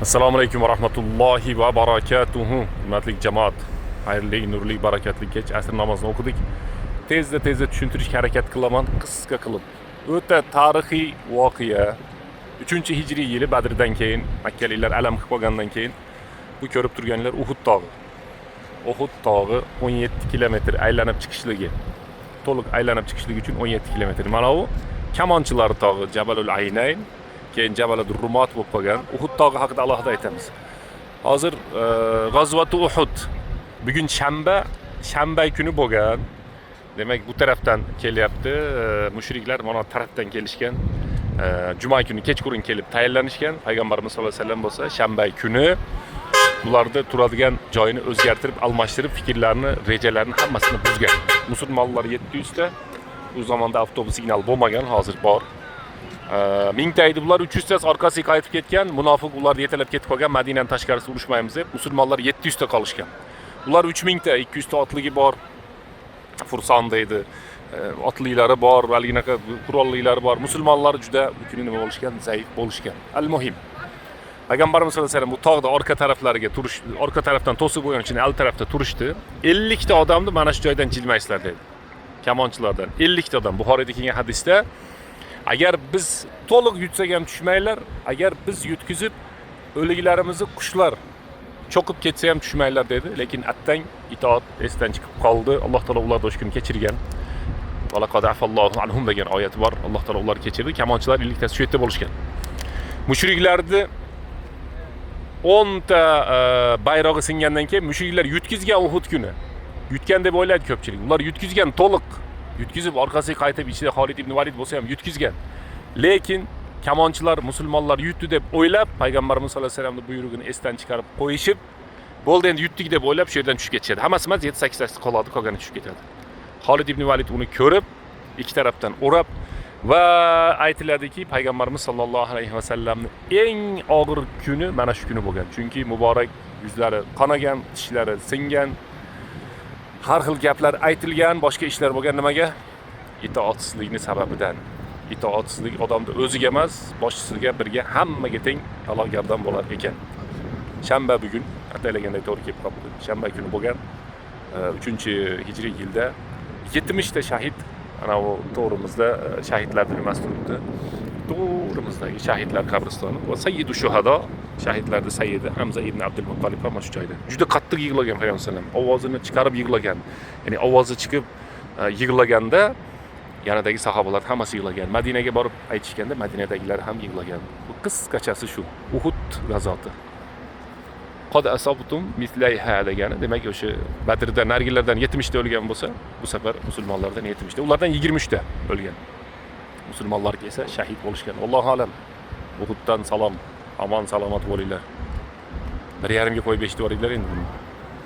Assalomu alaykum va rahmatullohi va barakatuhu. Hurmatli jamoat, xayrli, nurli, barakatli kech asr namozini o'qidik. Tezda tushuntirishga harakat qilaman, qisqa qilib. O'ta tarixiy voqea. 3-hijriy yili Badrdan keyin makkaliklar alam qilib qolgandan keyin bu ko'rib turganlar Uhud tog'i. Uhud tog'i 17 kilometr aylanib chiqishligi. To'liq aylanib chiqishligi uchun 17 kilometr. Mana bu Kamonchilar tog'i, Jabalul Aynayn. Keyin Jabalul Rumat bo'lib qolgan. Uhud tog'i haqida alohida aytamiz. Hozir G'azvatu Uhud bugun shanba kuni bo'lgan. Demak, bu tarafdan kelyapti. Mushriklar mana tarafdan kelishgan. Juma kuni kechqurun kelib tayyorlanishgan. Payg'ambarimiz sollallohu alayhi vasallam bo'lsa, shanba kuni ularda turadigan joyini o'zgartirib, almashtirib, fikrlarini, rejalarini hammasini buzgan. Musulmonlar 700 ta. Bu zamonda avtobus signal bo'lmagan, hozir bor. Mingta edi bular, 300 tasi orqasiga qaytib ketgan. Munofiq ularni yetalab ketib qolgan. Madinaning tashqarisida urushmaymiz deb musulmonlar 700 ta qolishgan. Ular 3000 ta, 200 ta otligi bor. Fursonda edi. Otliklari bor, valginaqa qurolliklari bor. Musulmonlar juda kuni nima bo'lishgan, zaif bo'lishgan. Al-muhim. Payg'ambarimiz sollallohu alayhi vasallam bu tog'da orqa taraflariga turish, orqa tarafdan to'sib qo'ygan uchun al tarafda turishdi. 50 ta odamni mana shu joydan jilmaysizlar dedi. Kamonchilardan 50 ta odam. Buxoriyda kelgan hadisda agar biz to'liq yutsak ham tushmaylar, agar biz yutkizib o'liklarimizni qushlar cho'qib ketsa ham tushmaylar dedi. Lekin attang itoat esdan chiqib qoldi. Alloh taolo ularni o'sha kuni kechirgan. Valaqad afallohu anhum degan oyat bor. Alloh taolo ularni kechirdi. Kamonchilar 50 tasi shu yerda bo'lishgan. Mushriklarni 10 ta bayrog'i singandan keyin mushriklar yutkizgan Uhud kuni. Yutgan deb o'ylaydi ko'pchilik. Ular yutkizgan to'liq. Yutkizib orqasiga qaytib ichida Xolid ibn Valid bo'lsa ham yutkizgan. Lekin kamonchilar musulmonlar yutdi deb o'ylab payg'ambarimiz sollallohu alayhi vasallamning buyrug'ini esdan chiqarib qo'yishib, bo'ldi endi yutdik deb o'ylab shu yerdan tushib ketishadi. Hammasi emas, 7-8 tasi qoladi, qolgani tushib ketadi. Xolid ibn Valid uni ko'rib, ikki tarafdan o'rab va aytiladiki, payg'ambarimiz sollallohu alayhi vasallamning eng og'ir kuni mana shu kuni bo'lgan. Chunki muborak yuzlari qanagan, tishlari singan, har xil gaplar aytilgan, boshqa ishlar bo'lgan. Nimaga? Itoatsizlikning sababidan. Itoatsizlik odamda o'ziga emas, boshchisiga birga hammaga teng talogardon bo'lar ekan. Shanba bugun, ataylaganda to'g'ri kelib qoldi. Shanba kuni bo'lgan 3-hijriy yilda 70 ta shahid ana bu to'g'rimizda shahidlar nimasi turibdi. To'g'rimizdagi shahidlar qabristoni va sayyidu shuhado, shahidlarning sayyidi Hamza ibn Abdul Muttalib ham shu joyda. Juda qattiq yig'lagan payg'ambar sollallohu alayhi vasallam. Ovozini chiqarib yig'lagan. Ya'ni ovozi chiqib yig'laganda yanadagi sahobalar hammasi yig'lagan. Madinaga borib aytishganda Madinadagilar ham yig'lagan. Bu qisqachasi shu. Uhud g'azoti. Qad asabtum mislayha degani, demak o'sha Badrda nargilardan 70 ta o'lgan bo'lsa, bu safar musulmonlardan 70 ta, ulardan 23 ta o'lgan. Musulmonlar esa shahid bo'lishgan. Allohu alam. Uhuddan salom, omon salomat bo'linglar. 1,5 ga qo'yib eshitib yuboringlar endi buni.